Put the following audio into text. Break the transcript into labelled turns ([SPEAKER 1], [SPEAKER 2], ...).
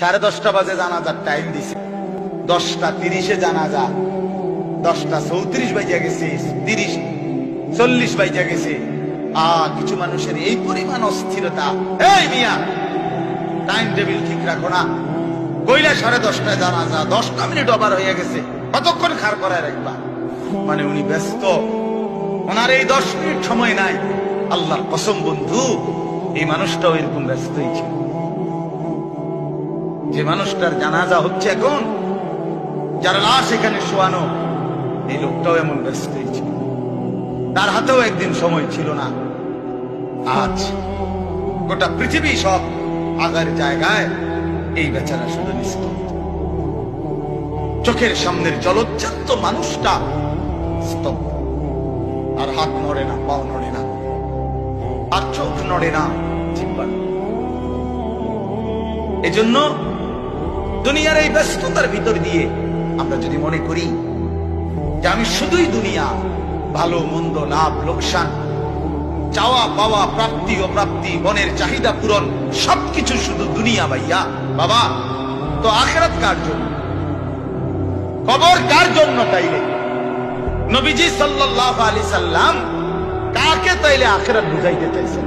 [SPEAKER 1] 10:30 বাজে জানাজার টাইম দিছে, 10:30 জানাজা, 10:34 বাজে গেছে, 30:40 বাজে গেছে। কিছু মানুষের এই পরিমাণ অস্থিরতা। এই মিয়া, টাইম টেবিল ঠিক রাখো না, কইলা 10:30 জানাজা, 10 মিনিট ওভার হয়ে গেছে, কতক্ষণ খাড় করায় রাখবা? মানে উনি ব্যস্ত, ওনার এই 10 মিনিট সময় নাই। আল্লাহর কসম বন্ধু, এই মানুষটাও এরকম ব্যস্তই ছিল। যে মানুষটার জানাজা হচ্ছে এখন, যার লাশ এখানে শোয়ানো, এই লোকটাও এমন ব্যস্তই ছিল। তার হাতেও একদিন সময় ছিল না। আজ গোটা পৃথিবী সব আগার জায়গায়, এই বেচারা শুধু নিশ্চিত। চোখের সামনের জলজ্জান্ত মানুষটা স্তব্ধ, আর হাত নড়ে না, পাও নড়ে না, আর চোখ নড়ে না, জিহ্বা। এজন্য দুনিয়ার এই ব্যস্ততার ভিতর দিয়ে আমরা যদি মনে করি যে আমি শুধুই দুনিয়া, ভালো মন্দ, লাভ লোকসান, চাওয়া পাওয়া, প্রাপ্তি অপ্রাপ্তি, মনের চাহিদা পূরণ, সবকিছু শুধু দুনিয়া ভাইয়া, বাবা, তো আখিরাত কার জন্য? কবর কার জন্য? তাইলে নবীজি সাল্লাল্লাহু আলাইহি সাল্লাম কাকে তাইলে আখিরাত বুঝাইতে চাইছেন?